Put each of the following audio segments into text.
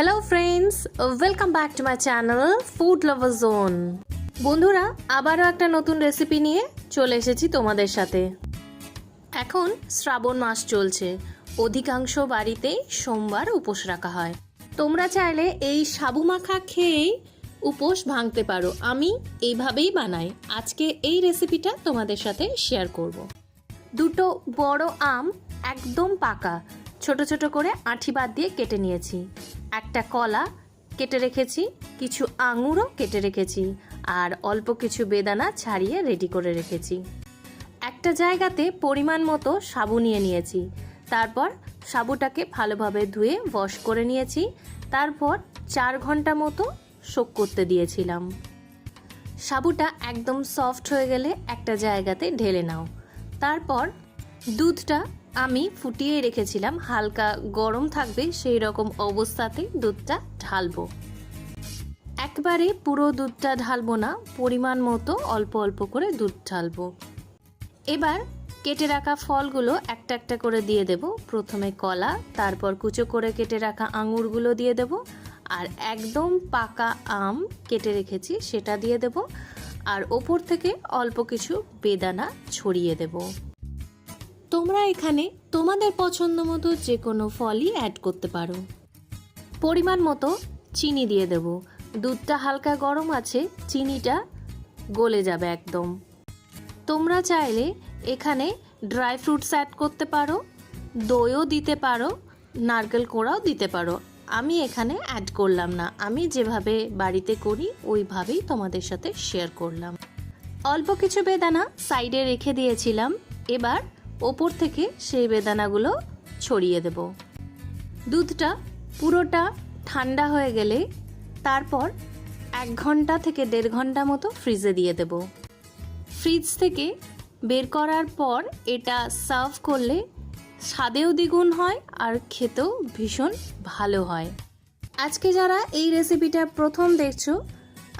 Hello friends, welcome back to my channel food lover zone. বন্ধুরা, আবারও একটা নতুন রেসিপি নিয়ে চলে এসেছি তোমাদের সাথে। এখন শ্রাবণ মাস চলছে, অধিকাংশ বাড়িতেই সোমবার উপোস রাখা হয়। তোমরা চাইলে এই সাবু মাখা খেয়েই উপোস ভাঙতে পারো। আমি এইভাবেই বানাই। আজকে এই রেসিপিটা তোমাদের সাথে শেয়ার করব। দুটো বড় আম একদম পাকা ছোট ছোট করে আঁঠি বাদ দিয়ে কেটে নিয়েছি। একটা কলা কেটে রেখেছি, কিছু আঙুরও কেটে রেখেছি, আর অল্প কিছু বেদানা ছাড়িয়ে রেডি করে রেখেছি। একটা জায়গাতে পরিমাণ মতো সাবু নিয়ে নিয়েছি। তারপর সাবুটাকে ভালোভাবে ধুয়ে ওয়াশ করে নিয়েছি। তারপর 4 ঘন্টা মতো সোক করতে দিয়েছিলাম। সাবুটা একদম সফট হয়ে গেলে একটা জায়গাতে ঢেলে নাও। তারপর দুধটা আমি ফুটিয়ে রেখেছিলাম, হালকা গরম থাকবে সেই রকম অবস্থাতে দুধটা ঢালবো। একবারে পুরো দুধটা ঢালবো না, পরিমাণ মতো অল্প অল্প করে দুধ ঢালবো। এবার কেটে রাখা ফলগুলো একটা একটা করে দিয়ে দেব। প্রথমে কলা, তারপর কুচো করে কেটে রাখা আঙুরগুলো দিয়ে দেব, আর একদম পাকা আম কেটে রেখেছি সেটা দিয়ে দেব, আর ওপর থেকে অল্প কিছু বেদানা ছড়িয়ে দেব। তোমরা এখানে তোমাদের পছন্দ মতো যে কোনো ফলই অ্যাড করতে পারো। পরিমাণ মতো চিনি দিয়ে দেব। দুধটা হালকা গরম আছে, চিনিটা গলে যাবে একদম। তোমরা চাইলে এখানে ড্রাই ফ্রুটস অ্যাড করতে পারো, দইও দিতে পারো, নারকেল কোড়াও দিতে পারো। আমি এখানে অ্যাড করলাম না, আমি যেভাবে বাড়িতে করি ওইভাবেই তোমাদের সাথে শেয়ার করলাম। অল্প কিছু বেদানা সাইডে রেখে দিয়েছিলাম, এবার ওপর থেকে সেই বেদানাগুলো ছড়িয়ে দেব। দুধটা পুরোটা ঠান্ডা হয়ে গেলে তারপর 1 ঘন্টা থেকে 1.5 ঘন্টা মতো ফ্রিজে দিয়ে দেব। ফ্রিজ থেকে বের করার পর এটা সার্ভ করলে স্বাদেও দ্বিগুণ হয় আর খেতেও ভীষণ ভালো হয়। আজকে যারা এই রেসিপিটা প্রথম দেখছো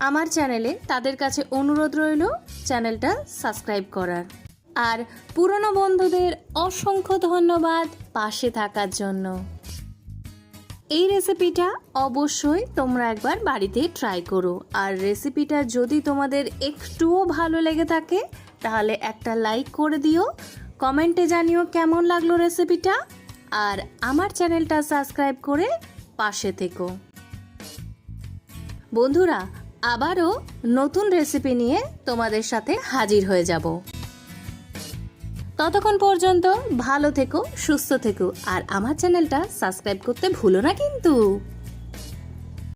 আমার চ্যানেলে, তাদের কাছে অনুরোধ রইল চ্যানেলটা সাবস্ক্রাইব করার। আর পুরনো বন্ধুদের অসংখ্য ধন্যবাদ পাশে থাকার জন্য। এই রেসিপিটা অবশ্যই তোমরা একবার বাড়িতে ট্রাই করো। আর রেসিপিটা যদি তোমাদের একটুও ভালো লেগে থাকে তাহলে একটা লাইক করে দিও, কমেন্টে জানিও কেমন লাগলো রেসিপিটা, আর আমার চ্যানেলটা সাবস্ক্রাইব করে পাশে থেকো। বন্ধুরা, আবারও নতুন রেসিপি নিয়ে তোমাদের সাথে হাজির হয়ে যাব। ততক্ষণ পর্যন্ত ভালো থেকো, সুস্থ থেকো, আর আমার চ্যানেলটা সাবস্ক্রাইব করতে ভুলো না কিন্তু।